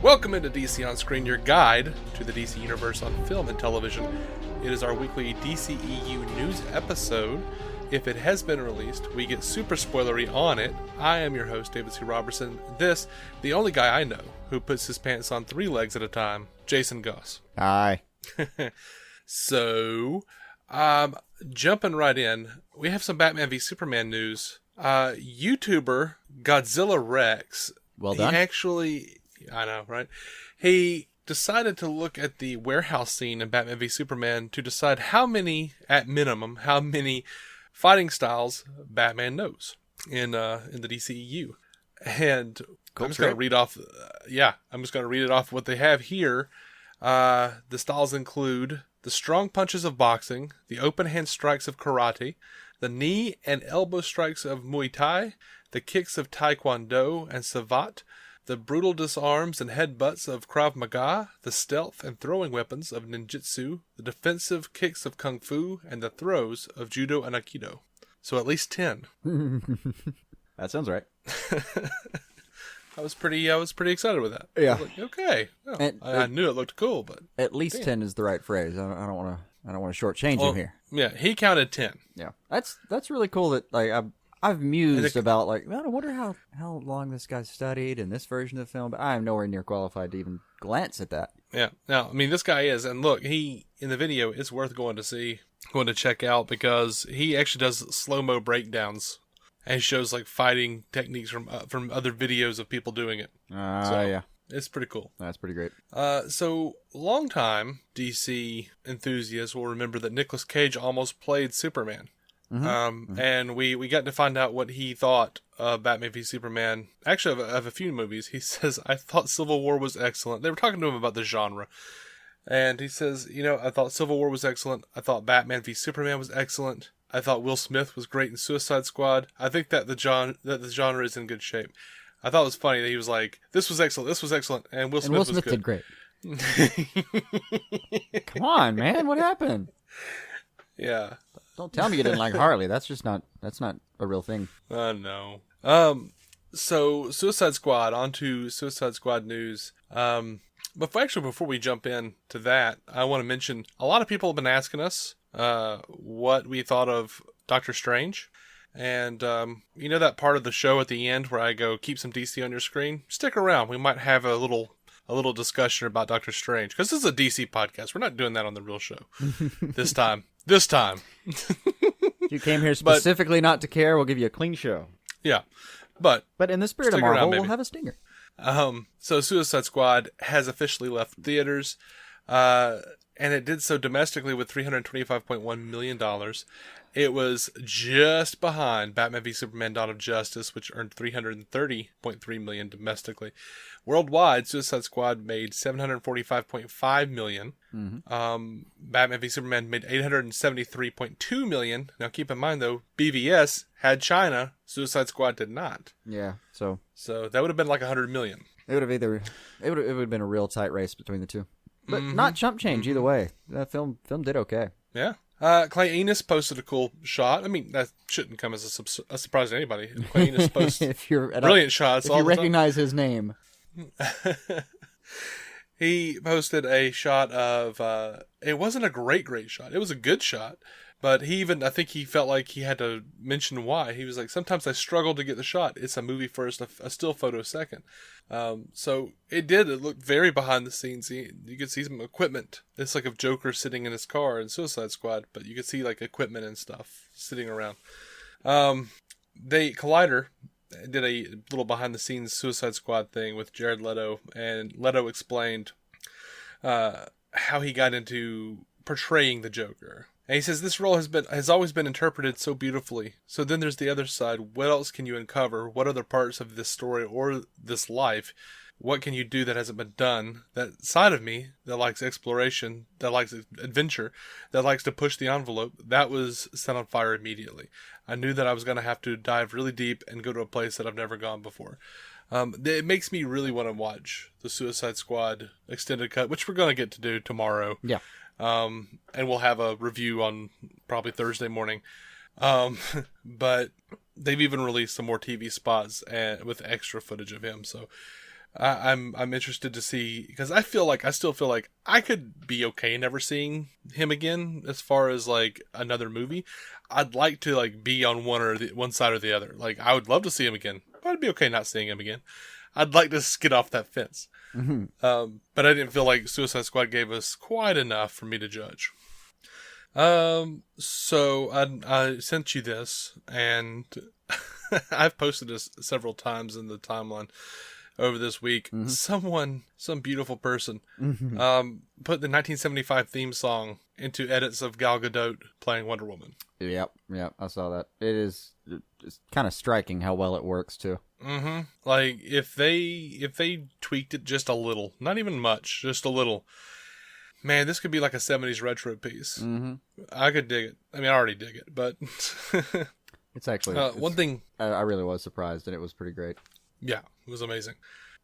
Welcome into DC On Screen, your guide to the DC Universe on film and television. It is our weekly DCEU news episode. If it has been released, we get super spoilery on it. I am your host, David C. Robertson. This, the only guy I know who puts his pants on 3 legs at a time, Jason Goss. Hi. So, jumping right in, we have some Batman v Superman news. YouTuber Godzilla Rex. Well done. I know, right? He decided to look at the warehouse scene in Batman v Superman to decide at minimum, how many fighting styles Batman knows in the DCEU. And Cool. I'm just going to read off, I'm just going to read it off what they have here. The styles include the strong punches of boxing, the open hand strikes of karate, the knee and elbow strikes of Muay Thai, the kicks of Taekwondo and Savate, the brutal disarms and headbutts of Krav Maga, the stealth and throwing weapons of Ninjutsu, the defensive kicks of Kung Fu, and the throws of Judo and Aikido. So at least 10. That sounds right. I was pretty excited with that. Yeah. I was like, okay. Well, I knew it looked cool, but At least 10 is the right phrase. I don't want to shortchange him here. Yeah, he counted 10. Yeah. That's really cool that I've mused about I wonder how long this guy studied in this version of the film, but I am nowhere near qualified to even glance at that. Yeah. Now, I mean, this guy is, and look, in the video, it's worth going to check out because he actually does slow-mo breakdowns and shows like fighting techniques from other videos of people doing it. Yeah. It's pretty cool. That's pretty great. So longtime DC enthusiasts will remember that Nicolas Cage almost played Superman. And we got to find out what he thought of Batman v Superman. Actually, of a few movies. He says, I thought Civil War was excellent. They were talking to him about the genre. And he says, I thought Civil War was excellent. I thought Batman v Superman was excellent. I thought Will Smith was great in Suicide Squad. I think that the genre is in good shape. I thought it was funny that he was like, this was excellent, and Will Smith was good. Did great. Come on, man, what happened? Yeah. Don't tell me you didn't like Harley. That's not a real thing. No. So Suicide Squad, onto Suicide Squad news. But before we jump in to that, I want to mention a lot of people have been asking us what we thought of Doctor Strange. And that part of the show at the end where I go, keep some DC on your screen? Stick around. We might have a little discussion about Doctor Strange, because this is a DC podcast. We're not doing that on the real show this time. You came here specifically not to care. We'll give you a clean show. Yeah, but in the spirit of Marvel, we'll have a stinger. So Suicide Squad has officially left theaters, and it did so domestically with $325.1 million. It was just behind Batman v Superman: Dawn of Justice, which earned $330.3 million domestically. Worldwide, Suicide Squad made $745.5 million. Mm-hmm. Batman v Superman made $873.2 million. Now, keep in mind, though, BVS had China. Suicide Squad did not. Yeah, so that would have been like $100 million. It would have been a real tight race between the two, but not chump change either way. That film did okay. Yeah. Clay Enos posted a cool shot. I mean, that shouldn't come as a surprise to anybody. Clay Enos posts brilliant shots all the time. If you recognize his name. He posted a shot of, it wasn't a great shot. It was a good shot. But I think he felt like he had to mention why. He was like, sometimes I struggle to get the shot. It's a movie first, a still photo second. So it looked very behind the scenes. You could see some equipment. It's like a Joker sitting in his car in Suicide Squad, but you could see like equipment and stuff sitting around. Collider did a little behind the scenes Suicide Squad thing with Jared Leto, and Leto explained how he got into portraying the Joker. And he says this role has always been interpreted so beautifully. So then there's the other side. What else can you uncover? What other parts of this story or this life? What can you do that hasn't been done? That side of me that likes exploration, that likes adventure, that likes to push the envelope, that was set on fire immediately. I knew that I was going to have to dive really deep and go to a place that I've never gone before. It makes me really want to watch the Suicide Squad extended cut, which we're going to get to do tomorrow. Yeah. And we'll have a review on probably Thursday morning. But they've even released some more TV spots with extra footage of him. So I'm interested to see, because I still feel like I could be okay never seeing him again as far as like another movie. I'd like to like be on one side or the other. Like I would love to see him again, but I'd be okay not seeing him again. I'd like to skid off that fence. Mm-hmm. But I didn't feel like Suicide Squad gave us quite enough for me to judge. So I sent you this, and I've posted this several times in the timeline over this week. Mm-hmm. Some beautiful person, Mm-hmm. put the 1975 theme song into edits of Gal Gadot playing Wonder Woman. Yep, I saw that. It's kind of striking how well it works too. Mm-hmm. Like if they tweaked it just a little, not even much, just a little, man, this could be like a 70s retro piece. Mm-hmm. I could dig it. I mean, I already dig it, but It's actually one thing. I really was surprised, and it was pretty great. Yeah, it was amazing.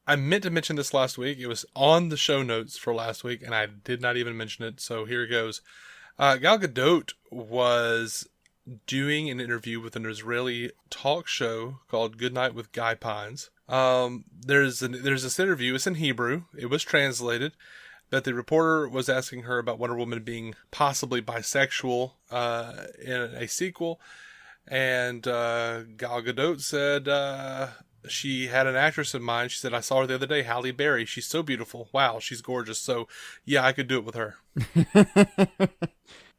I meant to mention this last week. It was on the show notes for last week, and I did not even mention it, so here it goes. Gal Gadot was doing an interview with an Israeli talk show called Good Night with Guy Pines. There's this interview. It's in Hebrew. It was translated, but the reporter was asking her about Wonder Woman being possibly bisexual in a sequel, and Gal Gadot said she had an actress in mind. She said, "I saw her the other day, Halle Berry. She's so beautiful. Wow, she's gorgeous. So, yeah, I could do it with her."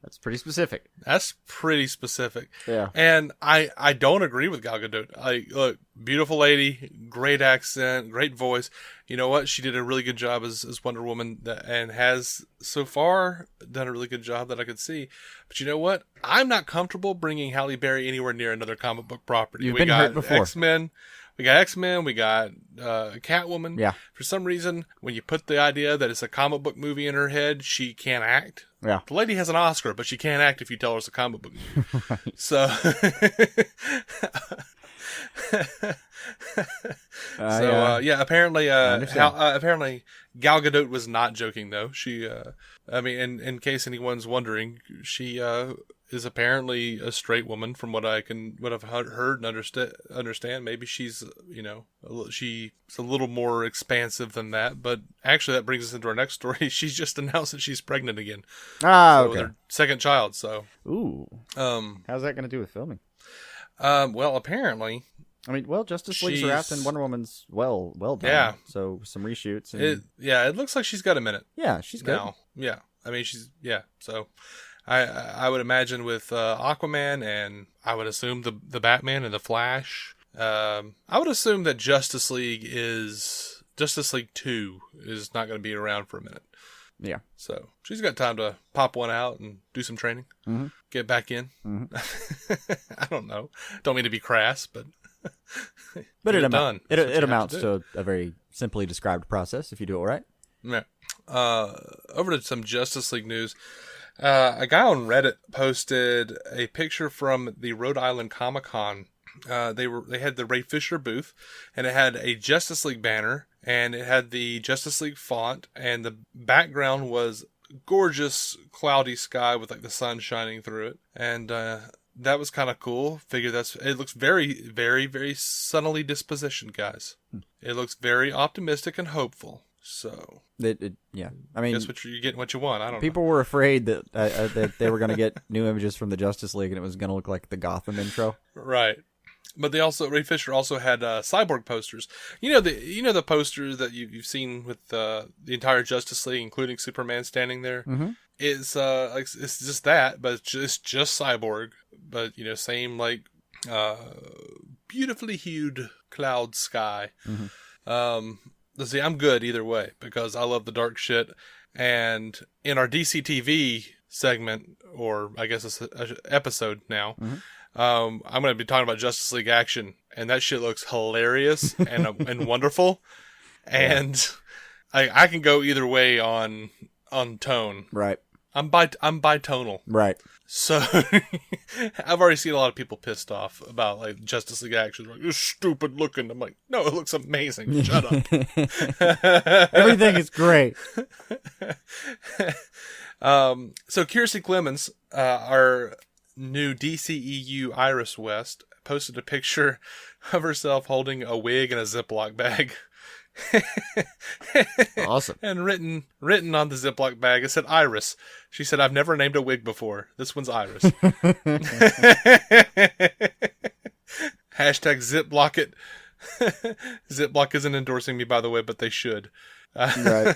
That's pretty specific. That's pretty specific. Yeah. And I don't agree with Gal Gadot. Look, beautiful lady, great accent, great voice. You know what? She did a really good job as Wonder Woman, and has so far done a really good job that I could see. But you know what? I'm not comfortable bringing Halle Berry anywhere near another comic book property. You've been hurt before. X-Men. We got X-Men, we got Catwoman. Yeah. For some reason, when you put the idea that it's a comic book movie in her head, she can't act. Yeah. The lady has an Oscar, but she can't act if you tell her it's a comic book movie. Right. So, apparently, apparently Gal Gadot was not joking though. She, I mean, in case anyone's wondering, she is apparently a straight woman, from what I've heard and understand. Maybe she's, she's a little more expansive than that. But actually, that brings us into our next story. She's just announced that she's pregnant again. Okay. Their second child. So, ooh, how's that going to do with filming? Well, apparently, I mean, Justice League's wrapped and Wonder Woman's well done. Yeah. So some reshoots. And... it looks like she's got a minute. Yeah, she's good. Now. Yeah. I mean, so I would imagine with Aquaman, and I would assume the Batman and the Flash. I would assume that Justice League 2 is not going to be around for a minute. Yeah. So she's got time to pop one out and do some training. Mm-hmm. Get back in. Mm-hmm. I don't know. Don't mean to be crass, but it amounts to a very simply described process if you do it right. Yeah. Over to some Justice League news. A guy on Reddit posted a picture from the Rhode Island Comic-Con. They had the Ray Fisher booth, and it had a Justice League banner, and it had the Justice League font, and the background was gorgeous cloudy sky with like the sun shining through it, and that was kind of cool. It looks very, very, very sunnily dispositioned, guys. It looks very optimistic and hopeful. So yeah, I mean, guess you're getting what you want. I don't know. People were afraid that they were going to get new images from the Justice League, and it was going to look like the Gotham intro. Right. But Ray Fisher also had Cyborg posters. The posters that you've seen with the entire Justice League, including Superman standing there. Mm-hmm. It's just that, but it's just Cyborg. But same beautifully hued cloud sky. Mm-hmm. Let's see, I'm good either way because I love the dark shit. And in our DCTV segment, or I guess it's an episode now. Mm-hmm. I'm going to be talking about Justice League Action, and that shit looks hilarious and wonderful. And I can go either way on tone. Right. I'm bitonal. Right. So I've already seen a lot of people pissed off about like Justice League Action. Like, it's stupid looking. I'm like, no, it looks amazing. Shut up. Everything is great. So Kiersey Clemons, our new DCEU Iris West, posted a picture of herself holding a wig in a Ziploc bag. Awesome. And written on the Ziploc bag, it said Iris. She said, "I've never named a wig before. This one's Iris." Hashtag Ziploc it. Ziploc isn't endorsing me, by the way, but they should. Right.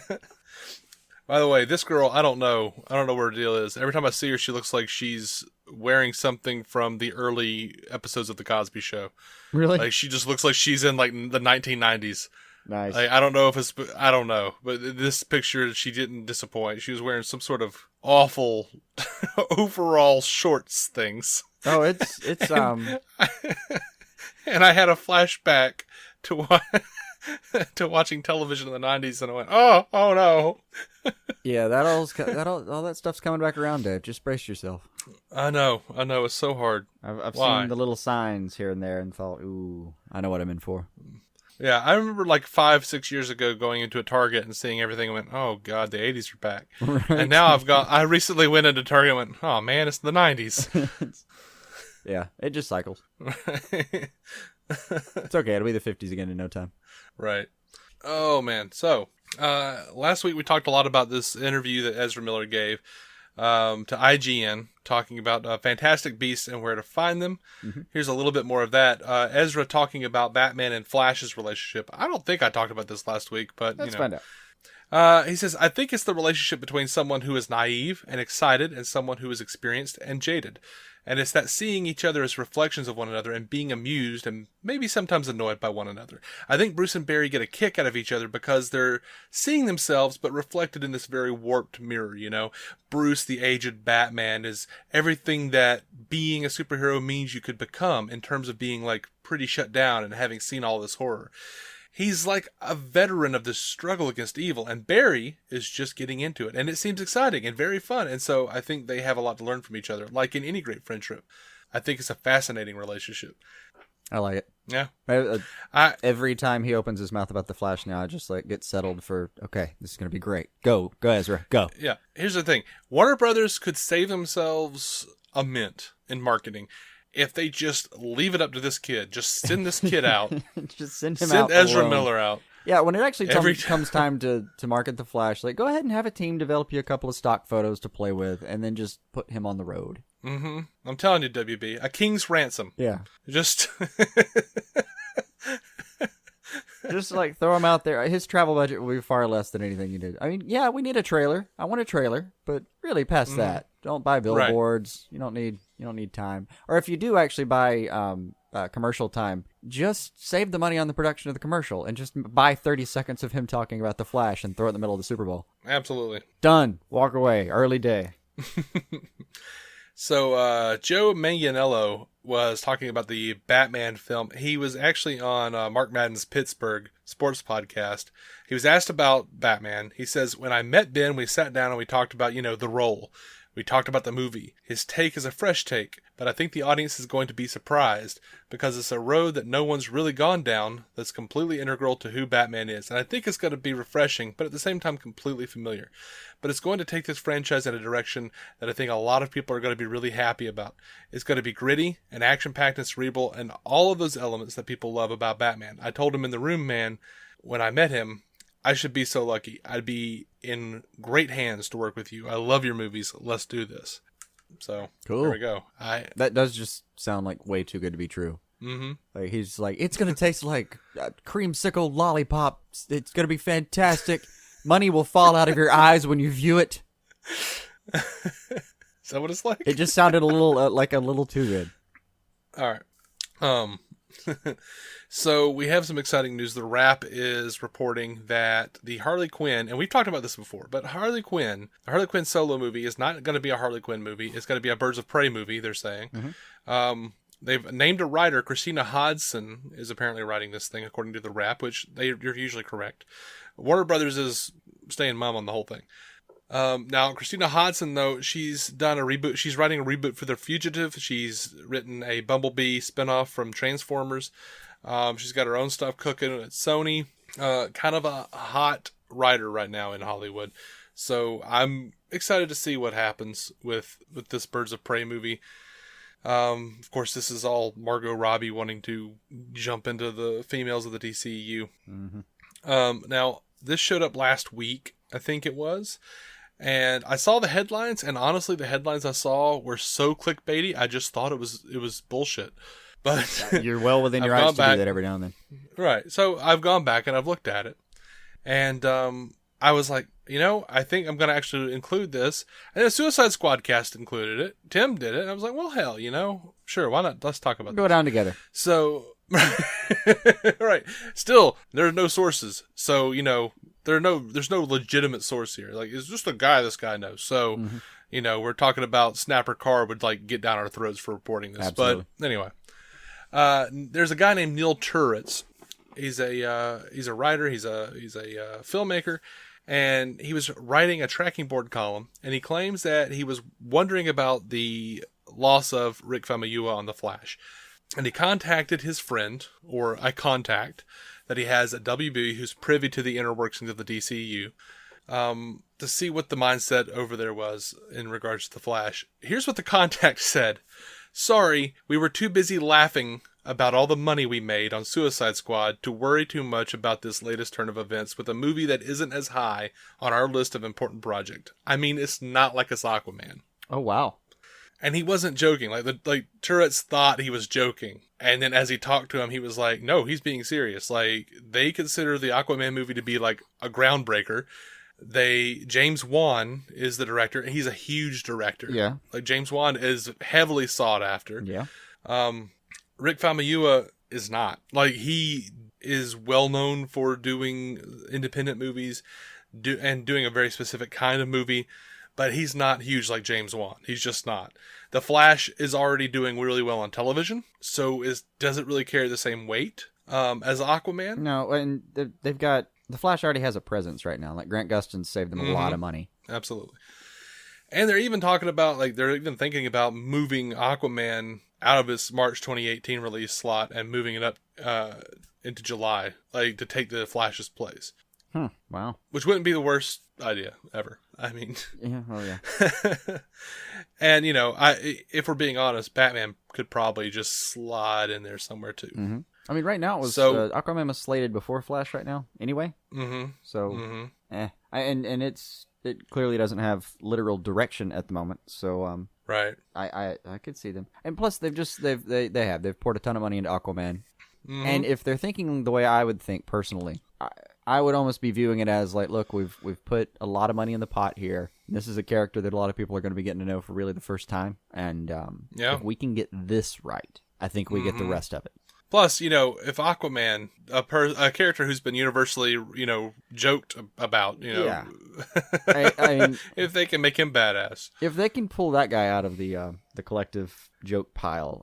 By the way, this girl, I don't know what her deal is. Every time I see her, she looks like she's wearing something from the early episodes of The Cosby Show. Really? Like, she just looks like she's in, like, the 1990s. Nice. Like, I don't know. But this picture, she didn't disappoint. She was wearing some sort of awful overall shorts things. Oh, it's And I had a flashback to to watching television in the 90s, and I went, oh no. Yeah, all that stuff's coming back around, Dave. Just brace yourself. I know. It's so hard. I've Why? seen the little signs here and there and thought, ooh, I know what I'm in for. Yeah, I remember like 5-6 years ago going into a Target and seeing everything and went, oh God, the 80s are back. Right. And now I recently went into Target and went, oh man, it's the 90s. Yeah, it just cycles. It's okay. It'll be the 50s again in no time. Right. Oh man. So, last week we talked a lot about this interview that Ezra Miller gave to IGN, talking about Fantastic Beasts and where to find them. Mm-hmm. Here's a little bit more of that. Ezra talking about Batman and Flash's relationship. I don't think I talked about this last week, but let's find out. He says, I think it's the relationship between someone who is naive and excited and someone who is experienced and jaded. And it's that seeing each other as reflections of one another and being amused and maybe sometimes annoyed by one another. I think Bruce and Barry get a kick out of each other because they're seeing themselves but reflected in this very warped mirror, you know. Bruce, the aged Batman, is everything that being a superhero means you could become in terms of being like pretty shut down and having seen all this horror. He's like a veteran of this struggle against evil, and Barry is just getting into it. And it seems exciting and very fun. And so I think they have a lot to learn from each other, like in any great friendship. I think it's a fascinating relationship. I like it. Yeah. Every time he opens his mouth about the Flash now, I just like get settled for, okay, this is going to be great. Go Ezra, go. Yeah. Here's the thing. Warner Brothers could save themselves a mint in marketing if they just leave it up to this kid. Just send this kid out. Just send him out. Send Ezra alone. Miller out. Yeah, when it actually comes time to market the Flash, like, go ahead and have a team develop you a couple of stock photos to play with, and then just put him on the road. Mm-hmm. I'm telling you, WB, a king's ransom. Yeah. Just... Just like throw him out there. His travel budget will be far less than anything you did. I mean, yeah, we need a trailer. I want a trailer, but really past that. Don't buy billboards. Right. You don't need time. Or if you do actually buy commercial time, just save the money on the production of the commercial and just buy 30 seconds of him talking about the Flash and throw it in the middle of the Super Bowl. Absolutely. Done. Walk away. Early day. So Joe Manganiello was talking about the Batman film. He was actually on Mark Madden's Pittsburgh sports podcast. He was asked about Batman. He says, when I met Ben, we sat down and we talked about, the role. We talked about the movie. His take is a fresh take, but I think the audience is going to be surprised because it's a road that no one's really gone down that's completely integral to who Batman is. And I think it's going to be refreshing, but at the same time completely familiar. But it's going to take this franchise in a direction that I think a lot of people are going to be really happy about. It's going to be gritty and action-packed and cerebral and all of those elements that people love about Batman. I told him in the room, man, when I met him, I should be so lucky. I'd be in great hands to work with you. I love your movies. Let's do this. So, cool. There we go. That does just sound like way too good to be true. Mm-hmm. Like he's like, it's going to taste like a creamsicle lollipop. It's going to be fantastic. Money will fall out of your eyes when you view it. Is that what it's like? It just sounded a little too good. All right. So we have some exciting news. The Wrap is reporting that the Harley Quinn, and we've talked about this before, but the Harley Quinn solo movie is not going to be a Harley Quinn movie. It's going to be a Birds of Prey movie, they're saying. Mm-hmm. They've named a writer. Christina Hodson is apparently writing this thing, according to The Wrap, which you're usually correct. Warner Brothers is staying mum on the whole thing. Now, Christina Hodson, though, she's done a reboot. She's writing a reboot for The Fugitive. She's written a Bumblebee spinoff from Transformers. She's got her own stuff cooking at Sony. Kind of a hot writer right now in Hollywood. So I'm excited to see what happens with this Birds of Prey movie. Of course, this is all Margot Robbie wanting to jump into the females of the DCEU. Mm-hmm. Now, this showed up last week, I think it was. And I saw the headlines, and honestly, the headlines I saw were so clickbaity, I just thought it was bullshit. But you're well within your rights to do that every now and then. Right. So I've gone back and I've looked at it. And I was like, I think I'm going to actually include this. And the Suicide Squad cast included it. Tim did it. And I was like, well, hell, sure, why not? Let's talk about Go down together. So, right. Still, there's no sources. So, there's no legitimate source here. Like, it's just a guy this guy knows. So, we're talking about Snapper Carr would, like, get down our throats for reporting this. Absolutely. But anyway, there's a guy named Neil Turitz. He's a writer. He's a filmmaker, and he was writing a tracking board column, and he claims that he was wondering about the loss of Rick Famuyiwa on The Flash, and he contacted his friend, or a contact that he has at WB, who's privy to the inner workings of the DCEU, to see what the mindset over there was in regards to The Flash. Here's what the contact said. Sorry, we were too busy laughing about all the money we made on Suicide Squad to worry too much about this latest turn of events with a movie that isn't as high on our list of important project. I mean, it's not like it's Aquaman. Oh, wow. And he wasn't joking. Like Turitz thought he was joking. And then as he talked to him, he was like, no, he's being serious. Like, they consider the Aquaman movie to be like a groundbreaker. James Wan is the director, and he's a huge director. Yeah. Like, James Wan is heavily sought after. Yeah. Rick Famuyiwa is not. Like, he is well known for doing independent movies and doing a very specific kind of movie, but he's not huge like James Wan. He's just not. The Flash is already doing really well on television, so doesn't really carry the same weight as Aquaman. No, and they've got... The Flash already has a presence right now. Like, Grant Gustin saved them a lot of money. Absolutely. And they're even talking about, like, they're even thinking about moving Aquaman out of its March 2018 release slot and moving it up into July, like, to take the Flash's place. Wow. Which wouldn't be the worst idea ever. I mean... Yeah, oh yeah. And, if we're being honest, Batman could probably just slide in there somewhere, too. Mm-hmm. I mean, right now, Aquaman was slated before Flash right now, anyway. Mm-hmm. So, and it clearly doesn't have literal direction at the moment, so, right. I could see them. And plus, they've poured a ton of money into Aquaman. Mm-hmm. And if they're thinking the way I would think personally, I would almost be viewing it as like, look, we've put a lot of money in the pot here. This is a character that a lot of people are going to be getting to know for really the first time. And if we can get this right, I think we get the rest of it. Plus, if Aquaman, a character who's been universally, joked about, I mean, if they can make him badass, if they can pull that guy out of the collective joke pile,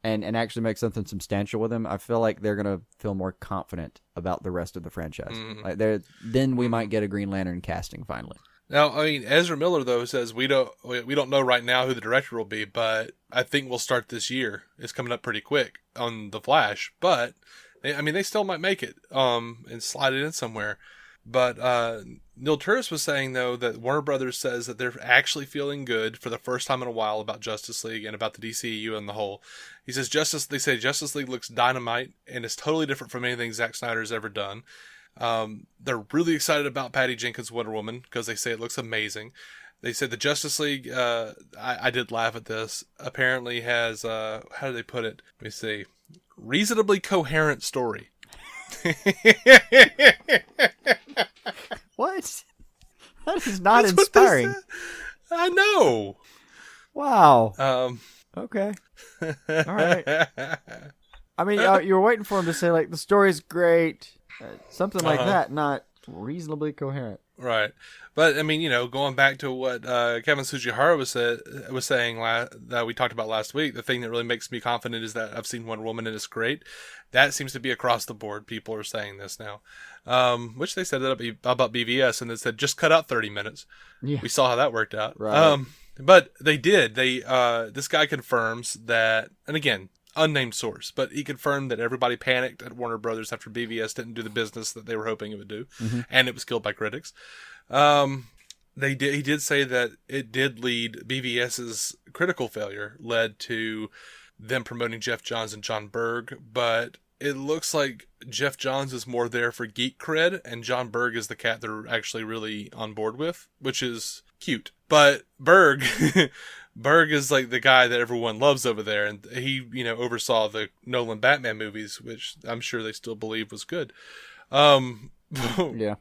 and actually make something substantial with him, I feel like they're gonna feel more confident about the rest of the franchise. Like then we might get a Green Lantern casting finally. Now, I mean, Ezra Miller though says we don't know right now who the director will be, but I think we'll start this year. It's coming up pretty quick on The Flash, but they still might make it and slide it in somewhere. But Neil Turitz was saying though that Warner Brothers says that they're actually feeling good for the first time in a while about Justice League and about the DCEU and the whole. He says they say Justice League looks dynamite and is totally different from anything Zack Snyder's ever done. They're really excited about Patty Jenkins' Wonder Woman because they say it looks amazing. They said the Justice League, I did laugh at this, apparently has, how do they put it? Let me see. Reasonably coherent story. What? That is not inspiring. I know. Wow. Okay. All right. I mean, you were waiting for him to say, like, the story's great. Something like that, not reasonably coherent. Right. But, I mean, going back to what Kevin Tsujihara was saying that we talked about last week, the thing that really makes me confident is that I've seen Wonder Woman and it's great. That seems to be across the board. People are saying this now. Which they said that about BVS, and they said, just cut out 30 minutes. Yeah. We saw how that worked out. Right. But they did. This guy confirms that, and again, unnamed source, but he confirmed that everybody panicked at Warner Brothers after BVS didn't do the business that they were hoping it would do, and it was killed by critics. He did say that it did lead, BVS's critical failure led to them promoting Jeff Johns and John Berg, but it looks like Jeff Johns is more there for geek cred, and John Berg is the cat they're actually really on board with, which is cute. But Berg, Berg is like the guy that everyone loves over there, and he, oversaw the Nolan Batman movies, which I'm sure they still believe was good. Yeah.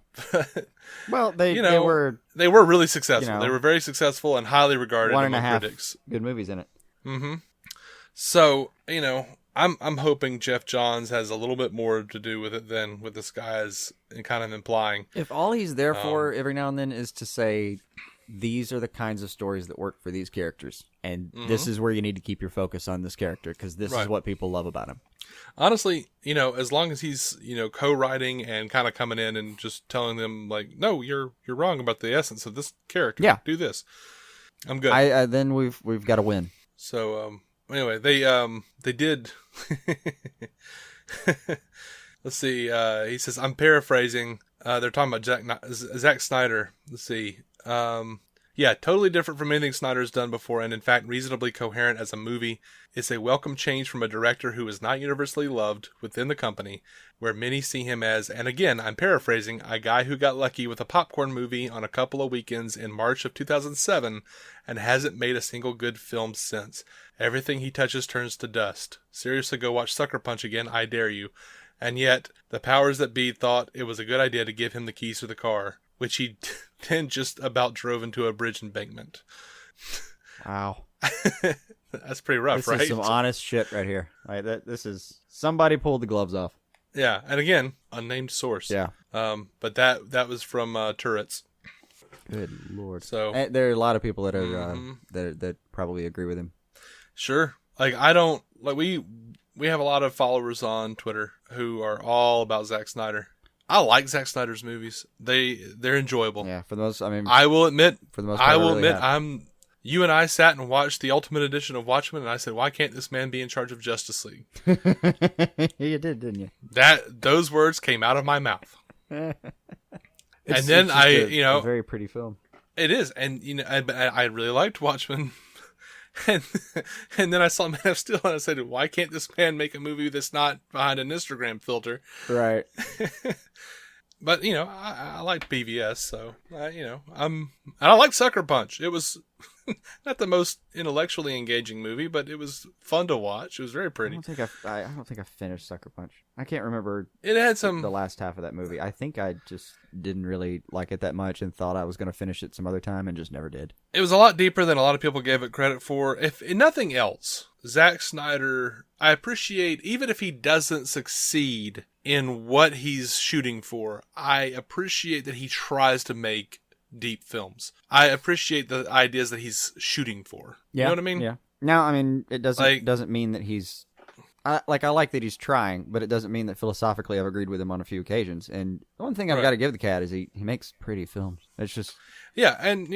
Well, they were really successful. You know, they were very successful and highly regarded among critics. Good movies in it. Mm-hmm. So, I'm hoping Jeff Johns has a little bit more to do with it than what this guy is kind of implying. If all he's there for every now and then is to say, these are the kinds of stories that work for these characters, and this is where you need to keep your focus on this character, because this is what people love about him. Honestly, as long as he's, co-writing and kind of coming in and just telling them, like, no, you're wrong about the essence of this character. Yeah. Do this. I'm good. Then we've got to win. So, anyway, they did. Let's see. He says, I'm paraphrasing. They're talking about Zack Snyder. Let's see. Yeah, totally different from anything Snyder's done before, and in fact reasonably coherent as a movie. It's a welcome change from a director who is not universally loved within the company, where many see him as, and again, I'm paraphrasing, a guy who got lucky with a popcorn movie on a couple of weekends in March of 2007 and hasn't made a single good film since. Everything he touches turns to dust. Seriously, go watch Sucker Punch again, I dare you. And yet, the powers that be thought it was a good idea to give him the keys to the car, which he then just about drove into a bridge embankment. Wow. That's pretty rough, right? This is some honest shit right here. Right, this is somebody pulled the gloves off. Yeah, and again, unnamed source. Yeah. But that was from Turrets. Good Lord. So and there are a lot of people that are that probably agree with him. Sure. Like I don't like we have a lot of followers on Twitter who are all about Zack Snyder. I like Zack Snyder's movies. They're enjoyable. Yeah, for the most, I will admit, for the most part, you and I sat and watched the Ultimate Edition of Watchmen, and I said, why can't this man be in charge of Justice League? You did, didn't you? Those words came out of my mouth. And then a very pretty film. It is, and I really liked Watchmen. And then I saw Man of Steel and I said, why can't this man make a movie that's not behind an Instagram filter? Right. But, I liked BVS, so, and I like Sucker Punch. It was not the most intellectually engaging movie, but it was fun to watch. It was very pretty. I don't think I finished Sucker Punch. I can't remember. It had the last half of that movie. I think I just didn't really like it that much and thought I was going to finish it some other time and just never did. It was a lot deeper than a lot of people gave it credit for. If nothing else, Zack Snyder, I appreciate, even if he doesn't succeed in what he's shooting for, I appreciate that he tries to make deep films. I appreciate the ideas that he's shooting for. Yeah, you know what I mean? Yeah. Now, it doesn't mean that he's... I like that he's trying, but it doesn't mean that philosophically I've agreed with him on a few occasions. And the one thing I've got to give the cat is he makes pretty films. It's just... Yeah, and,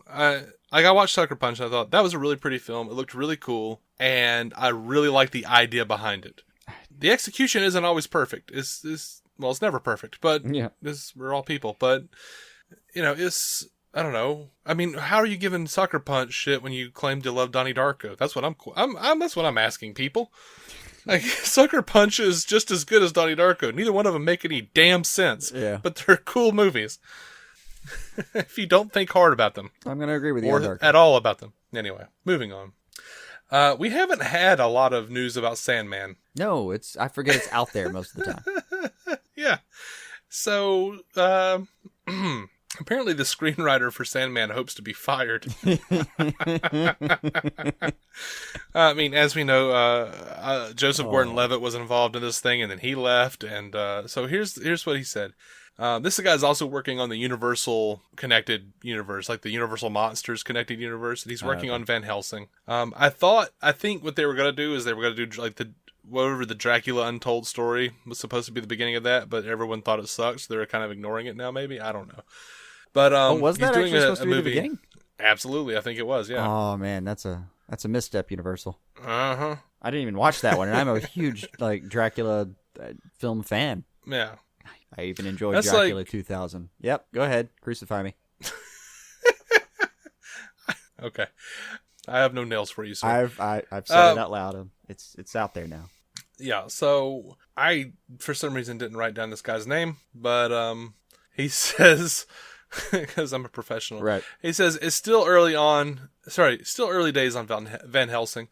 I watched Sucker Punch and I thought, that was a really pretty film. It looked really cool, and I really liked the idea behind it. The execution isn't always perfect. It's never perfect, but yeah. We're all people. But, it's... I don't know. I mean, how are you giving Sucker Punch shit when you claim to love Donnie Darko? That's what that's what I'm asking people. Like, Sucker Punch is just as good as Donnie Darko. Neither one of them make any damn sense. Yeah. But they're cool movies. If you don't think hard about them. I'm going to agree with you. Or at all about them. Anyway, moving on. We haven't had a lot of news about Sandman. No, I forget it's out there most of the time. Yeah. So, apparently the screenwriter for Sandman hopes to be fired. I mean, as we know, Joseph Gordon-Levitt was involved in this thing, and then he left. And so here's what he said. This guy's also working on the Universal connected universe, like the Universal Monsters connected universe, and he's working on Van Helsing. I think what they were going to do is they were going to do like whatever the Dracula Untold story was supposed to be the beginning of that, but everyone thought it sucked, so they're kind of ignoring it now, maybe? I don't know. But was that actually supposed to be the beginning? Absolutely, I think it was, yeah. Oh, man, that's a misstep, Universal. Uh-huh. I didn't even watch that one, and I'm a huge Dracula film fan. Yeah. I even enjoyed Dracula 2000. Yep, go ahead. Crucify me. Okay. I have no nails for you, sir. I've said it out loud. It's out there now. Yeah, so I, for some reason, didn't write down this guy's name, but he says, because I'm a professional, Right. he says, it's still early days on Van Helsing.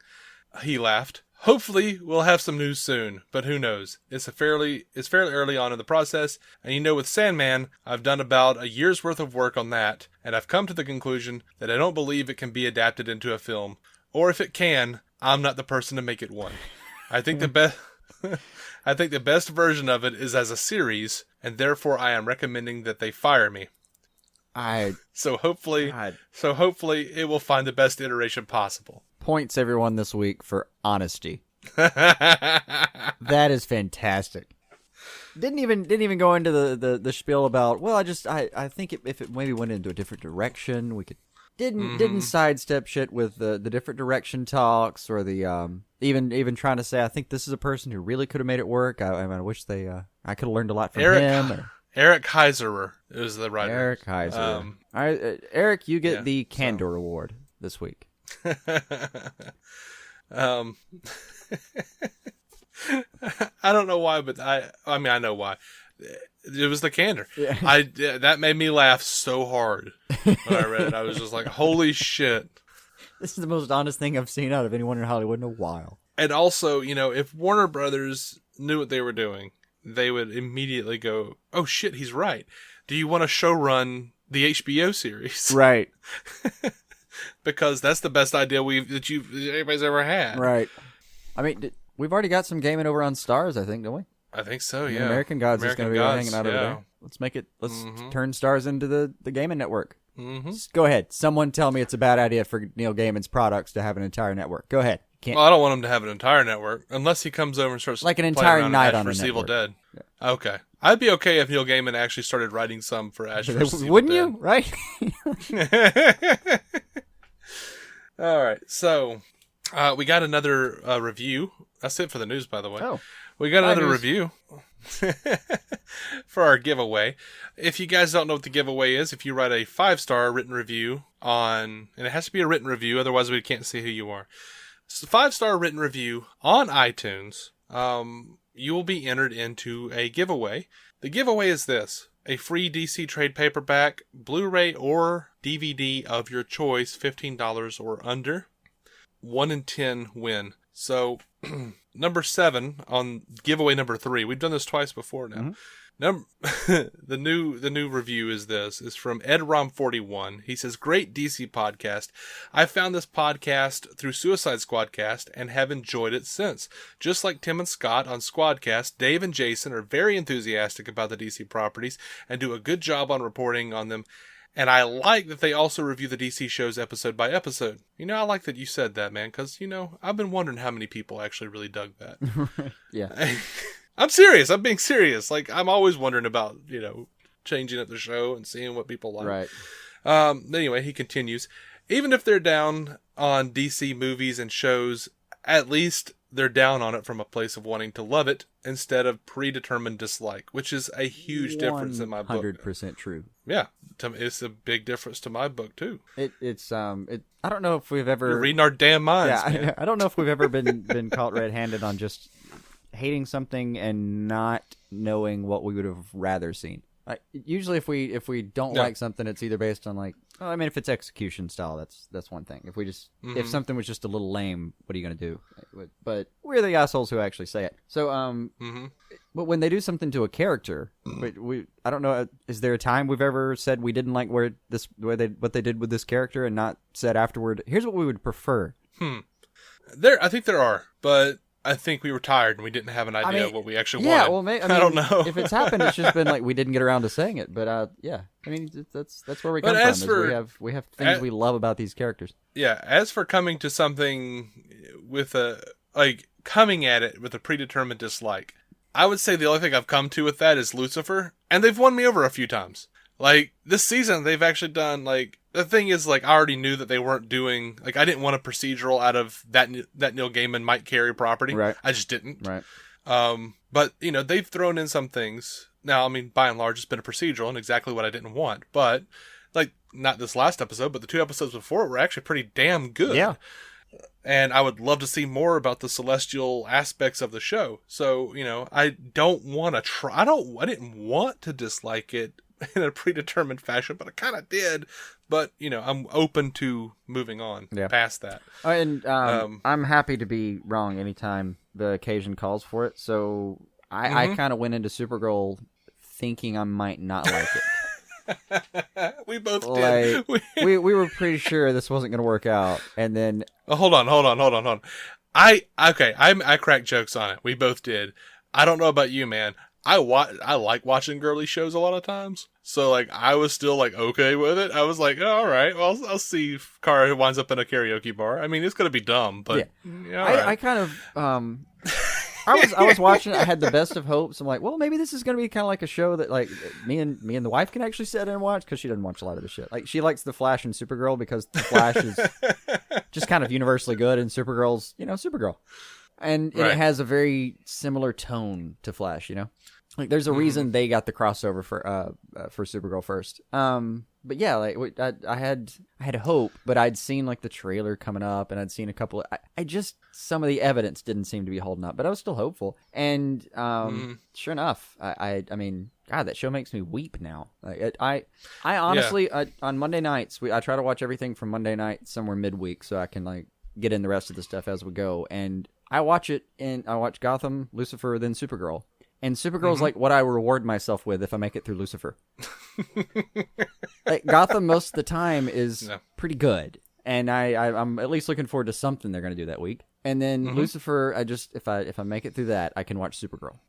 He laughed. Hopefully, we'll have some news soon, but who knows? It's fairly early on in the process, and with Sandman, I've done about a year's worth of work on that, and I've come to the conclusion that I don't believe it can be adapted into a film, or if it can, I'm not the person to make it one. I think the best version of it is as a series, and therefore I am recommending that they fire me. So hopefully it will find the best iteration possible. Points everyone this week for honesty. That is fantastic. Didn't even go into the spiel about, well, I think if it maybe went into a different direction, we could didn't sidestep shit with the different direction talks, or the even trying to say, I think this is a person who really could have made it work. I wish I could have learned a lot from him. Eric Heiserer is the writer. Eric Heiserer. All right, Eric, you get the Candor Award this week. I don't know why, but I mean I know why. It was the candor. Yeah. That made me laugh so hard when I read it. I was just like, holy shit. This is the most honest thing I've seen out of anyone in Hollywood in a while. And also, if Warner Brothers knew what they were doing, they would immediately go, oh shit, he's right. Do you want to showrun the HBO series? Right. Because that's the best idea anybody's ever had. Right. I mean, we've already got some gaming over on Stars, I think, don't we? I think so, yeah. American Gods is going to be hanging out over there. Let's turn Stars into the gaming network. Mm-hmm. Go ahead. Someone tell me it's a bad idea for Neil Gaiman's products to have an entire network. Go ahead. Well, I don't want him to have an entire network unless he comes over and starts like an entire night on Ash a Evil network. Dead. Yeah. Okay. I'd be okay if Neil Gaiman actually started writing some for Ash vs. Evil Wouldn't Dead. you? Right? All right. So, we got another review. That's it for the news, by the way. Oh. We got another review for our giveaway. If you guys don't know what the giveaway is, if you write a 5-star written review and it has to be a written review, otherwise we can't see who you are. So 5-star written review on iTunes, you will be entered into a giveaway. The giveaway is this: a free DC trade paperback, Blu-ray or DVD of your choice, $15 or under. 1 in 10 win. So, number 7 on giveaway number 3. We've done this twice before now. Mm-hmm. The new review is from EdRom41. He says, great DC podcast. I found this podcast through Suicide Squadcast and have enjoyed it since. Just like Tim and Scott on Squadcast, Dave and Jason are very enthusiastic about the DC properties and do a good job on reporting on them. And I like that they also review the DC shows episode by episode. I like that you said that, man, because, I've been wondering how many people actually really dug that. Yeah. I'm serious. I'm being serious. Like, I'm always wondering about, changing up the show and seeing what people like. Right. Anyway, he continues. Even if they're down on DC movies and shows, at least they're down on it from a place of wanting to love it instead of predetermined dislike, which is a huge difference in my book. 100% true. Yeah. It's a big difference to my book, too. It's I don't know if we've ever... You're reading our damn minds, man. I don't know if we've ever been caught red-handed on just hating something and not knowing what we would have rather seen. Usually if we don't like something, it's either based on if it's execution style, that's one thing. If something was just a little lame, what are you going to do? But we're the assholes who actually say it. So but when they do something to a character, I don't know, is there a time we've ever said we didn't like what they did with this character and not said afterward, here's what we would prefer? I think there are, but I think we were tired and we didn't have an idea of what we actually wanted. Well, I don't know. If it's happened, it's just been like we didn't get around to saying it. But that's where we come from. We have things we love about these characters. Yeah. As for coming to something with coming at it with a predetermined dislike, I would say the only thing I've come to with that is Lucifer, and they've won me over a few times. Like, this season, they've actually done, the thing is, I already knew that they weren't doing, I didn't want a procedural out of that Neil Gaiman might carry property. Right. I just didn't. Right. But, they've thrown in some things. Now, I mean, by and large, it's been a procedural and exactly what I didn't want. But, not this last episode, but the 2 episodes before were actually pretty damn good. Yeah. And I would love to see more about the celestial aspects of the show. So, I don't want to try. I didn't want to dislike it in a predetermined fashion, but I kind of did. But, I'm open to moving on past that. And I'm happy to be wrong anytime the occasion calls for it. So I kind of went into Supergirl thinking I might not like it. We both did. We were pretty sure this wasn't going to work out, and then hold on. I cracked jokes on it. We both did. I don't know about you, man. I like watching girly shows a lot of times, so I was still okay with it. I was like, oh, all right, well, I'll see if Kara winds up in a karaoke bar. I mean, it's gonna be dumb, but I kind of I was watching it. I had the best of hopes. I'm like, well, maybe this is going to be kind of like a show that me and the wife can actually sit and watch, because she doesn't watch a lot of the shit. She likes The Flash and Supergirl because The Flash is just kind of universally good, and Supergirl's Supergirl, and it has a very similar tone to Flash. There's a reason they got the crossover for Supergirl first. But yeah, I had hope, but I'd seen the trailer coming up, and I'd seen a couple. I just, some of the evidence didn't seem to be holding up, but I was still hopeful. And sure enough, I mean, God, that show makes me weep now. I honestly, on Monday nights, I try to watch everything from Monday night somewhere midweek, so I can get in the rest of the stuff as we go. And I watch Gotham, Lucifer, then Supergirl. And Supergirl's what I reward myself with if I make it through Lucifer. Gotham most of the time is pretty good, and I'm at least looking forward to something they're going to do that week. And then Lucifer, if I make it through that, I can watch Supergirl.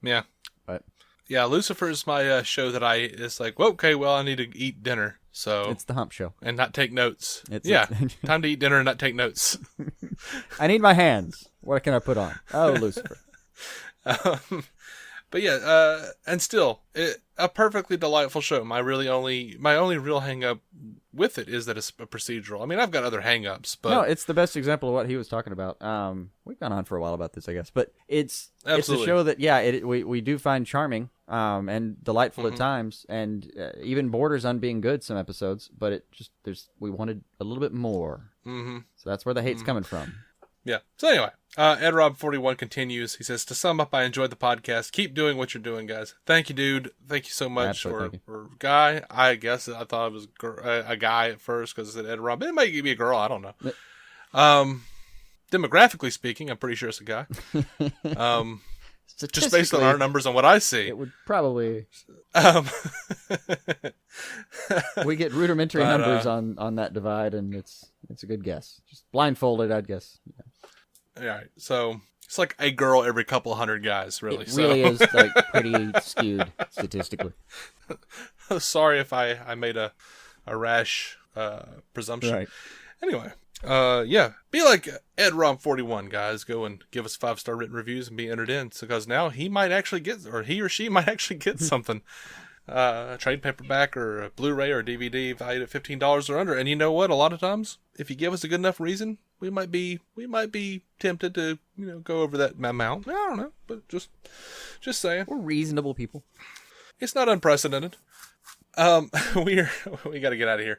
Yeah, but yeah, Lucifer is my show that it's okay, well, I need to eat dinner, so it's the hump show and not take notes. Time to eat dinner and not take notes. I need my hands. What can I put on? Oh, Lucifer. But yeah, and still, a perfectly delightful show. My only real hang-up with it is that it's a procedural. I mean, I've got other hang-ups, but... No, it's the best example of what he was talking about. We've gone on for a while about this, I guess. But it's a show that, we do find charming and delightful at times, and even borders on being good some episodes, but it just, we wanted a little bit more. So that's where the hate's coming from. Yeah. So anyway, EdRob41 continues. He says, to sum up, I enjoyed the podcast. Keep doing what you're doing, guys. Thank you, dude. Thank you so much. Or guy. I guess I thought it was a guy at first because it said EdRob. It might be a girl. I don't know. Demographically speaking, I'm pretty sure it's a guy. Just based on our numbers on what I see. It would probably... we get rudimentary numbers on that divide, and it's a good guess. Just blindfolded, I'd guess. Yeah. All right, so it's like a girl every couple hundred guys, really. It really is pretty skewed statistically. Sorry if I made a rash presumption. Right. Anyway, be like EdRob41, guys. Go and give us 5-star written reviews and be entered in, because now he or she might actually get something. A trade paperback or a Blu-ray or a DVD valued at $15 or under. And you know what? A lot of times, if you give us a good enough reason, we might be tempted to go over that amount. I don't know, but just saying. We're reasonable people. It's not unprecedented. We got to get out of here,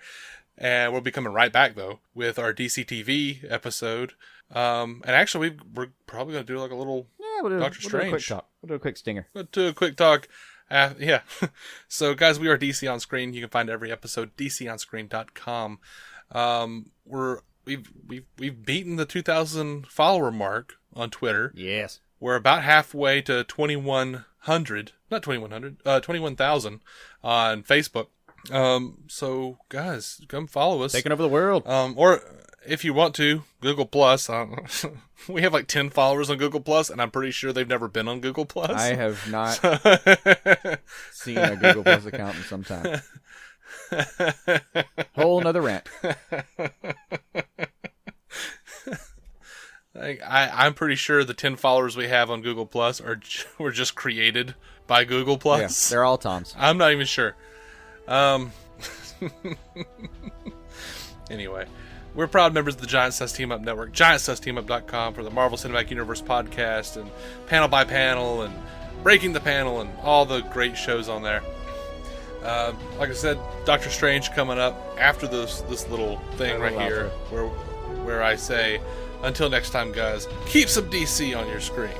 and we'll be coming right back though with our DCTV episode. And actually, we're probably gonna do like a little Doctor Strange. Do a quick talk. We'll do a quick stinger. We'll do a quick talk. Yeah. So, guys, we are DC on Screen. You can find every episode DCOnScreen.com. We've beaten the 2,000 follower mark on Twitter. Yes. We're about halfway to 21,000 on Facebook. So, guys, come follow us. Taking over the world. Or if you want to, Google Plus. We have like 10 followers on Google Plus, and I'm pretty sure they've never been on Google Plus. I have not seen a Google Plus account in some time. Whole nother rant. I'm pretty sure the 10 followers we have on Google Plus were just created by Google Plus. Yeah, they're all Toms. I'm not even sure. Anyway, we're proud members of the Giant Sus Team Up Network, GiantSusTeamUp.com for the Marvel Cinematic Universe podcast and Panel by Panel and Breaking the Panel and all the great shows on there. Like I said, Doctor Strange coming up after this little thing right here, where where I say, until next time, guys, keep some DC on your screen.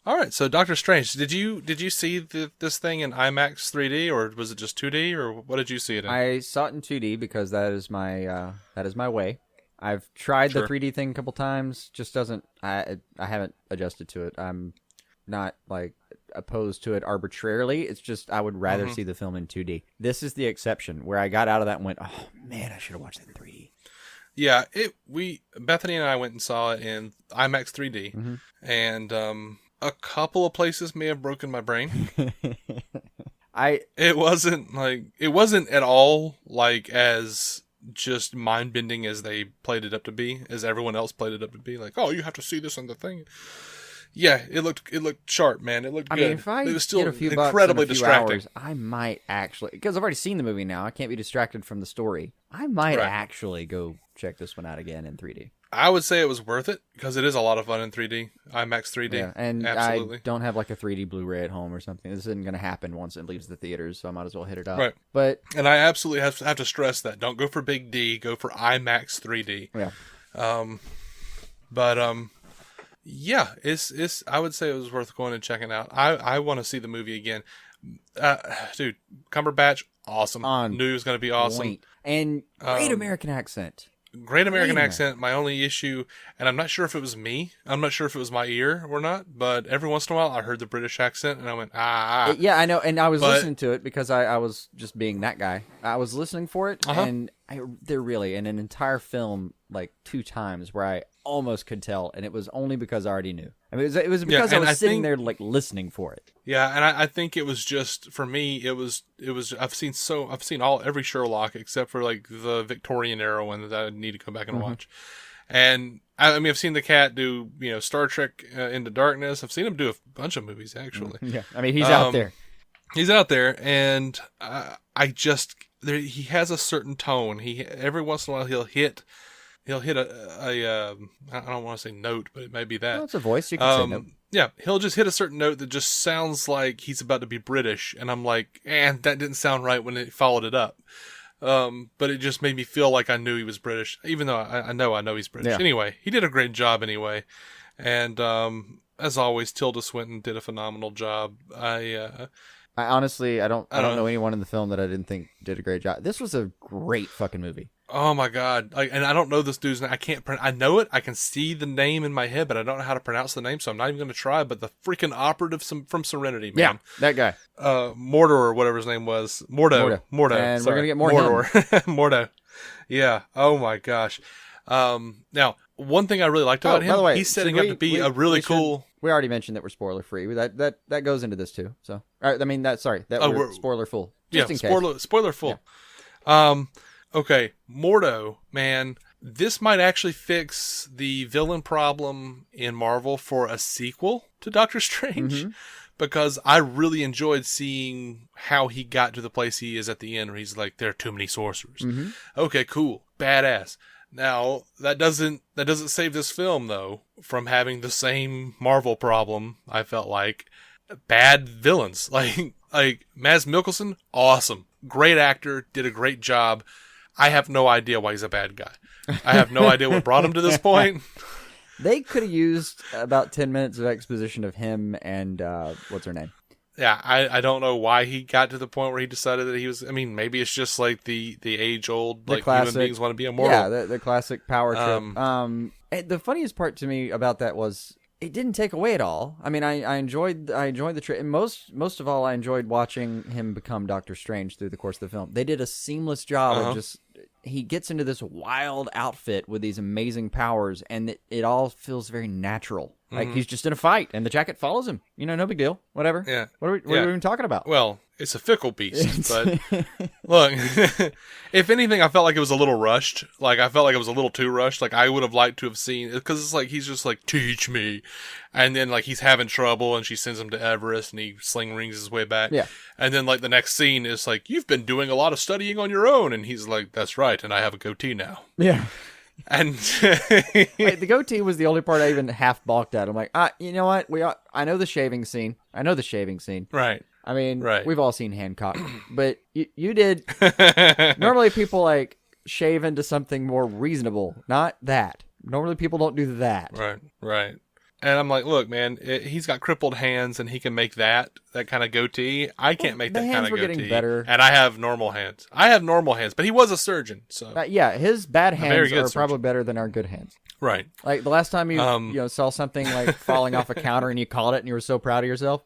All right, so Doctor Strange, did you see this thing in IMAX 3D, or was it just 2D, or what did you see it in? I saw it in 2D because that is my way. I've tried the 3D thing a couple times, just doesn't. I haven't adjusted to it. I'm not like opposed to it arbitrarily. It's just I would rather see the film in 2D. This is the exception where I got out of that and went, oh man, I should have watched that in 3D. Yeah, Bethany and I went and saw it in IMAX 3D, and a couple of places may have broken my brain. It wasn't at all like as just mind bending as they played it up to be, as everyone else played it up to be. Like, oh, you have to see this on the thing. Yeah, it looked sharp, man. It looked good. I mean, if I it was still get a few incredibly bucks in a few distracting. hours, I might actually, because I've already seen the movie now, I can't be distracted from the story. I might actually go check this one out again in 3D. I would say it was worth it because it is a lot of fun in 3D, IMAX 3D. Yeah, and absolutely. I don't have like a 3D Blu-ray at home or something. This isn't going to happen once it leaves the theaters, so I might as well hit it up. Right. And I absolutely have to stress that. Don't go for big D, go for IMAX 3D. Yeah. Yeah, it's I would say it was worth going and checking out. I want to see the movie again. Dude, Cumberbatch, awesome. Knew he was going to be awesome. And great American accent. Great American accent. My only issue, and I'm not sure if it was me, I'm not sure if it was my ear or not, but every once in a while I heard the British accent and I went, Yeah, I know, and I was listening to it because I was just being that guy. I was listening for it, and they're really in an entire film like 2 times where I almost could tell, and it was only because I already knew. I mean, it was because I was sitting there like listening for it. Yeah, and I think it was just for me. It was. I've seen every Sherlock except for like the Victorian era one that I need to come back and watch. And I mean, I've seen the cat do Star Trek Into Darkness. I've seen him do a bunch of movies actually. Yeah, I mean he's out there. He's out there, and he has a certain tone. Every once in a while he'll hit a I don't want to say note, but it may be that. Well, it's a voice. You can say note. Yeah, he'll just hit a certain note that just sounds like he's about to be British, and I'm like, that didn't sound right when it followed it up. But it just made me feel like I knew he was British, even though I know he's British. Yeah. Anyway, he did a great job anyway, and as always, Tilda Swinton did a phenomenal job. I honestly, I don't know anyone in the film that I didn't think did a great job. This was a great fucking movie. Oh my god! And I don't know this dude's name. I know it. I can see the name in my head, but I don't know how to pronounce the name, so I'm not even going to try. But the freaking operative from Serenity, man. Yeah, that guy. Mordor or whatever his name was. Mordo. And sorry. We're gonna get more Mordor. Mordo. Yeah. Oh my gosh. Now, one thing I really liked about him, by the way, he's setting up to be a really cool. We already mentioned that we're spoiler free. That goes into this too. So, I mean, we're spoiler full. Just in case. Spoiler full. Yeah. Okay, Mordo, man, this might actually fix the villain problem in Marvel for a sequel to Doctor Strange, because I really enjoyed seeing how he got to the place he is at the end, where he's like, there are too many sorcerers. Okay, cool, badass. Now, that doesn't save this film, though, from having the same Marvel problem, I felt like. Bad villains. Like Mads Mikkelsen, awesome. Great actor, did a great job. I have no idea why he's a bad guy. I have no idea what brought him to this point. They could have used about 10 minutes of exposition of him and, what's her name? Yeah, I don't know why he got to the point where he decided that he was, I mean, maybe it's just like the age-old, like, classic, human beings want to be immortal. Yeah, the classic power trip. The funniest part to me about that was it didn't take away at all. I mean, I enjoyed the trip, and most of all, I enjoyed watching him become Doctor Strange through the course of the film. They did a seamless job of just, he gets into this wild outfit with these amazing powers, and it all feels very natural. Like he's just in a fight, and the jacket follows him. No big deal. Whatever. Yeah. What are we even talking about? Well, it's a fickle beast, but look, if anything, I felt like it was a little rushed. Like, I felt like it was a little too rushed. Like, I would have liked to have seen, because it's like, he's just like, teach me. And then, like, he's having trouble, and she sends him to Everest, and he sling rings his way back. Yeah. And then, like, the next scene is like, you've been doing a lot of studying on your own. And he's like, that's right, and I have a goatee now. Yeah. And Wait, the goatee was the only part I even half balked at. I'm like, you know what? I know the shaving scene. Right. I mean, Right. we've all seen Hancock, but you did. Normally, people like shave into something more reasonable. Not that. Normally, people don't do that. Right. And I'm like, look, man, he's got crippled hands, and he can make that kind of goatee. I can't make that kind of goatee. Getting better. And I have normal hands. But he was a surgeon, so yeah, his bad hands are surgeon. probably better than our good hands. Right. Like the last time you saw something like falling off a counter and you caught it and you were so proud of yourself.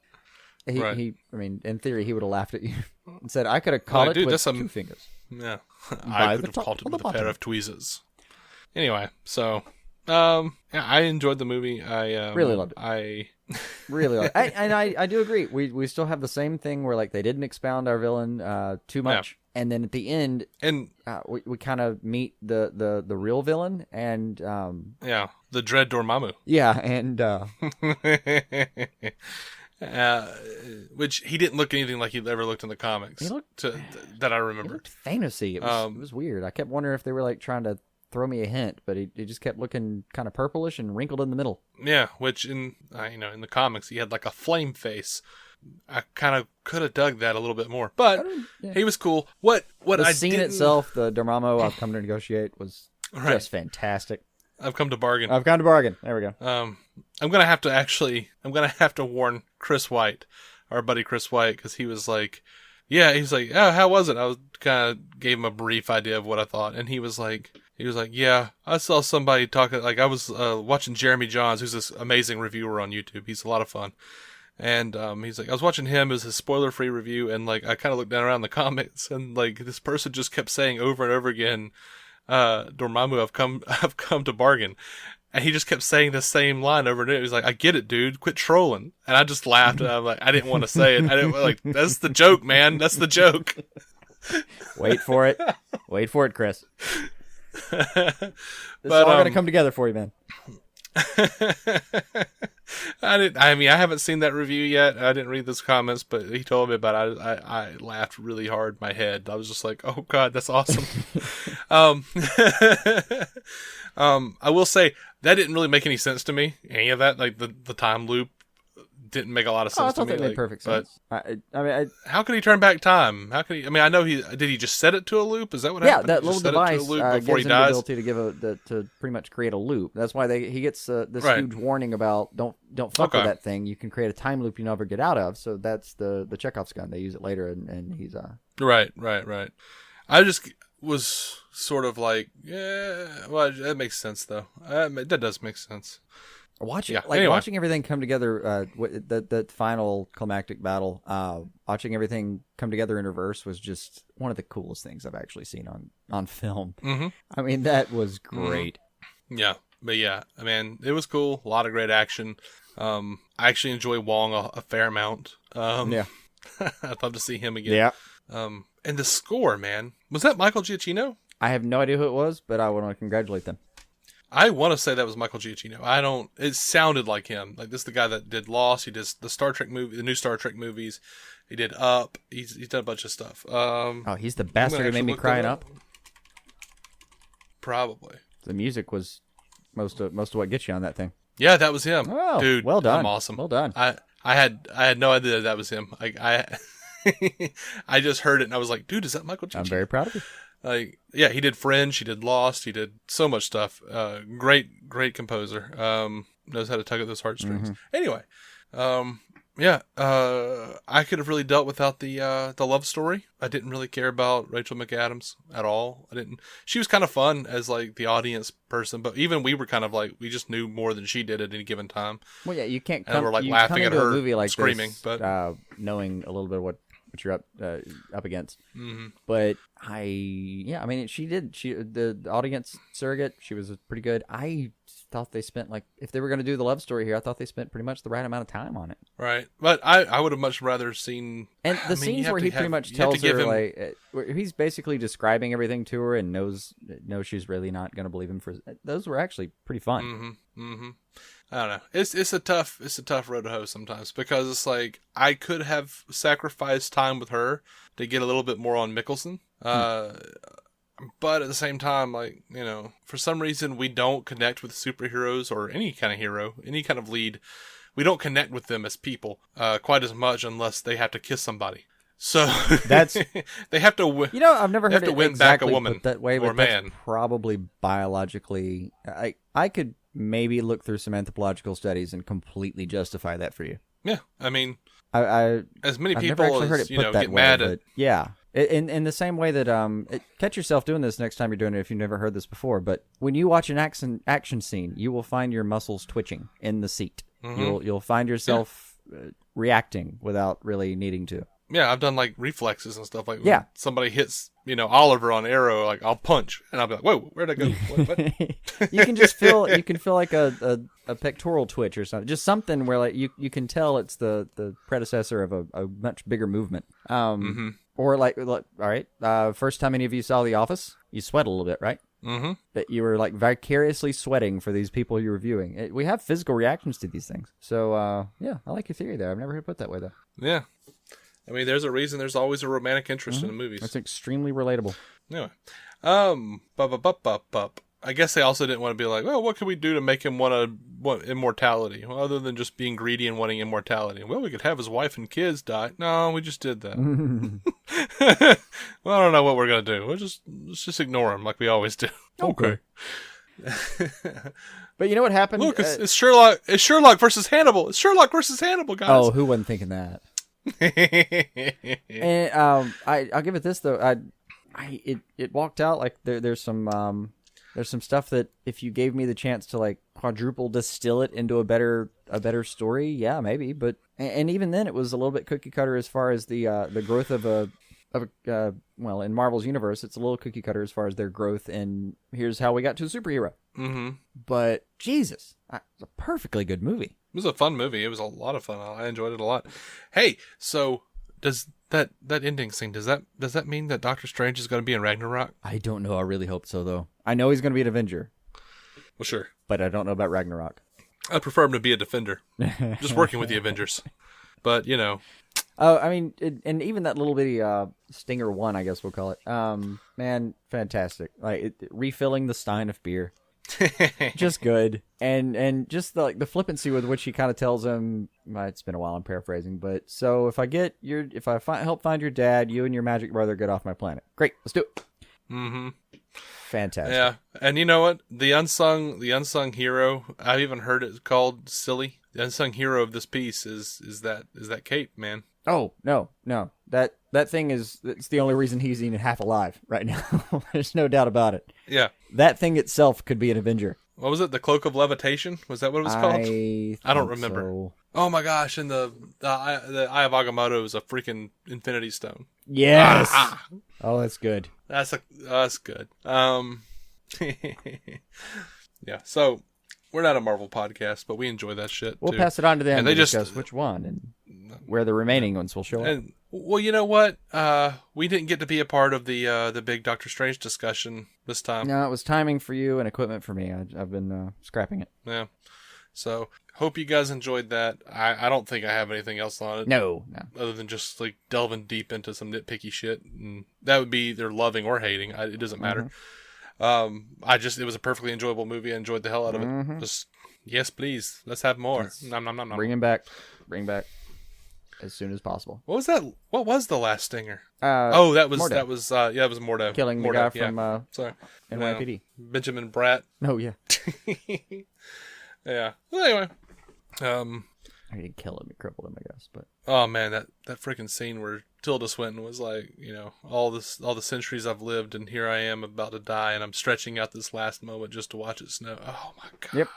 Right. I mean, in theory, he would have laughed at you and said, "I could have caught it with 2 fingers." Yeah, I could have caught it with a pair of tweezers. Anyway, so yeah, I enjoyed the movie. I really loved it. I really loved it. I do agree. We still have the same thing where like they didn't expound our villain too much, and then at the end, we kind of meet the real villain, and the Dread Dormammu. Yeah, and which he didn't look anything like he'd ever looked in the comics. That I remember. He looked fantasy. It was weird. I kept wondering if they were like trying to throw me a hint, but he just kept looking kind of purplish and wrinkled in the middle. Yeah, which in the comics he had like a flame face. I kind of could have dug that a little bit more, but he was cool. What the scene itself, the Dormammu I've come to negotiate was just fantastic. I've come to bargain. There we go. I'm gonna have to warn Chris White, our buddy Chris White, because he was like, oh, how was it? I was kind of gave him a brief idea of what I thought, and he was like, yeah, I saw somebody talking, like I was watching Jeremy Johns, who's this amazing reviewer on YouTube. He's a lot of fun. And he's like, I was watching him as his spoiler-free review, and like I kind of looked down around the comments, and like this person just kept saying over and over again, Dormammu, I've come to bargain. And he just kept saying the same line over and over. He was like, I get it, dude. Quit trolling. And I just laughed, and I'm like, I didn't want to say it. I didn't like, that's the joke, man. That's the joke. Wait for it. Wait for it, Chris. This is all going to come together for you, man. I haven't seen that review yet. I didn't read those comments, but he told me about it. I laughed really hard in my head. I was just like, oh God, that's awesome. I will say that didn't really make any sense to me. Any of that, like the time loop didn't make a lot of sense to me. I thought that made perfect sense. How could he turn back time? How could he? I mean, I know did he just set it to a loop? Is that what happened? Yeah, that little device before gives him the ability to pretty much create a loop. That's why he gets this huge warning about don't fuck with that thing. You can create a time loop you never get out of. So that's the Chekhov's gun. They use it later, and he's Right. I just was sort of like, yeah, well, that makes sense though. That does make sense. Watching everything come together, that final climactic battle, watching everything come together in reverse was just one of the coolest things I've actually seen on film. Mm-hmm. I mean, that was great. Mm-hmm. Yeah, but yeah, I mean, it was cool. A lot of great action. I actually enjoy Wong a fair amount. Yeah. I'd love to see him again. Yeah. And the score, man, was that Michael Giacchino? I have no idea who it was, but I want to congratulate them. I want to say that was Michael Giacchino. It sounded like him. Like, this is the guy that did Lost. He did the Star Trek movie, the new Star Trek movies. He did Up. He's done a bunch of stuff. He's the bastard who made me cry up. Probably. The music was most of what gets you on that thing. Yeah, that was him. Oh, dude, well done. I'm awesome. Well done. I had no idea that was him. I just heard it and I was like, dude, is that Michael Giacchino? I'm very proud of you. Like, yeah, he did Fringe, he did Lost, he did so much stuff. Great composer. Knows how to tug at those heartstrings. Mm-hmm. Anyway, I could have really dealt without the love story. I didn't really care about Rachel McAdams at all. She was kind of fun as like the audience person, but even we were kind of like, we just knew more than she did at any given time. Well, yeah, you can't and we're like laughing at her a movie like screaming, this, but knowing a little bit of what you're up against. Mm-hmm. But the audience surrogate, she was pretty good. I thought they spent, like, if they were going to do the love story here, I thought they spent pretty much the right amount of time on it. Right. But I would have much rather seen... And the scenes where he pretty much tells her, like, where he's basically describing everything to her and knows she's really not going to believe him those were actually pretty fun. Mm-hmm. Mm-hmm. I don't know. It's a tough road to hoe sometimes, because it's like I could have sacrificed time with her to get a little bit more on Mickelson. But at the same time, like, you know, for some reason we don't connect with superheroes or any kind of hero, any kind of lead we don't connect with them as people quite as much unless they have to kiss somebody. So That's they have to. I've never they heard have to it win exactly back a woman put that way, or but that's man. probably biologically. I could maybe look through some anthropological studies and completely justify that for you. Yeah, I mean, I as many I've people never actually heard as it put that get way, mad but at. yeah. In the same way that catch yourself doing this next time you're doing it if you've never heard this before. But when you watch an action scene, you will find your muscles twitching in the seat. Mm-hmm. You'll find yourself reacting without really needing to. Yeah, I've done like reflexes and stuff like. Yeah. When somebody hits Oliver on Arrow, like I'll punch and I'll be like, whoa, where'd I go? What? You can just feel like a pectoral twitch or something, just something where like you can tell it's the predecessor of a much bigger movement. Or like all right, first time any of you saw The Office, you sweat a little bit, right? Mm-hmm. That you were like vicariously sweating for these people you're reviewing. We have physical reactions to these things. So yeah, I like your theory there. I've never heard it put that way though. Yeah. I mean, there's a reason there's always a romantic interest in the movies. That's extremely relatable. Anyway, I guess they also didn't want to be like, well, what can we do to make him want immortality? Well, other than just being greedy and wanting immortality. Well, we could have his wife and kids die. No, we just did that. Well, I don't know what we're going to do. Let's just ignore him like we always do. Okay. But you know what happened? Look, it's Sherlock. It's Sherlock versus Hannibal. It's Sherlock versus Hannibal, guys. Oh, who wasn't thinking that? And I'll give it this though. It walked out like there's some stuff that if you gave me the chance to like quadruple distill it into a better story, yeah, maybe. But and even then, it was a little bit cookie cutter as far as the growth of a well, in Marvel's universe, it's a little cookie cutter as far as their growth. And here's how we got to a superhero. Mm-hmm. But Jesus, it's a perfectly good movie. It was a fun movie. It was a lot of fun. I enjoyed it a lot. Hey, so does that ending scene, does that mean that Doctor Strange is going to be in Ragnarok? I don't know. I really hope so, though. I know he's going to be an Avenger. Well, sure. But I don't know about Ragnarok. I prefer him to be a defender. Just working with the Avengers. But, Oh, I mean, and even that little bitty Stinger 1, I guess we'll call it. Man, fantastic. Like, refilling the stein of beer. Just good. And just the flippancy with which he kind of tells him, it's been a while, I'm paraphrasing, but so if I help find your dad, you and your magic brother get off my planet. Great, let's do it. Mm-hmm. Fantastic. Yeah, and you know what? The unsung hero, I've even heard it called silly. The unsung hero of this piece is that Kate, man. Oh, no. That thing it's the only reason he's even half alive right now. There's no doubt about it. Yeah. That thing itself could be an Avenger. What was it? The Cloak of Levitation? Was that what it was called? I don't remember. So. Oh my gosh, and the Eye of Agamotto is a freaking Infinity Stone. Yes. Oh, that's good. That's good. Yeah, so we're not a Marvel podcast, but we enjoy that shit. We'll too. pass it on to them and to they discuss just, which one and where the remaining ones will show up. And well, you know what? We didn't get to be a part of the big Doctor Strange discussion this time. No, it was timing for you and equipment for me. I've been scrapping it. Yeah. So hope you guys enjoyed that. I don't think I have anything else on it. No. Other than just like delving deep into some nitpicky shit, and that would be either loving or hating. It doesn't matter. It was a perfectly enjoyable movie. I enjoyed the hell out of it. Just yes, please. Let's have more. Nom, nom, nom, nom. Bring him back. Bring back as soon as possible. What was that? What was the last stinger? Mordau. That was Mordau. Killing Mordau, the guy from sorry, NYPD. Benjamin Bratt. Oh yeah. Yeah. Well, anyway, I didn't kill him. He crippled him, I guess. But oh man, that freaking scene where Tilda Swinton was like, all the centuries I've lived, and here I am about to die, and I'm stretching out this last moment just to watch it snow. Oh my god. Yep.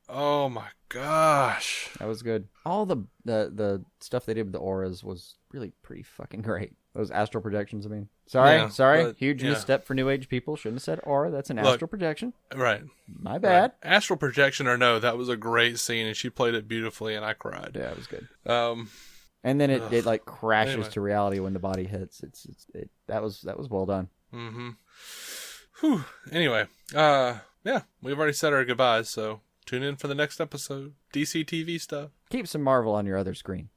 Oh my gosh. That was good. All the stuff they did with the auras was really pretty fucking great. Those astral projections, I mean. Sorry. Huge misstep for New Age people. Shouldn't have said aura. That's an astral projection. Right. My bad. Right. Astral projection or no, that was a great scene, and she played it beautifully, and I cried. Yeah, it was good. And then it like crashes to reality when the body hits. That was well done. Mm-hmm. Whew. Anyway, yeah, we've already said our goodbyes, so tune in for the next episode. DC TV stuff. Keep some Marvel on your other screen.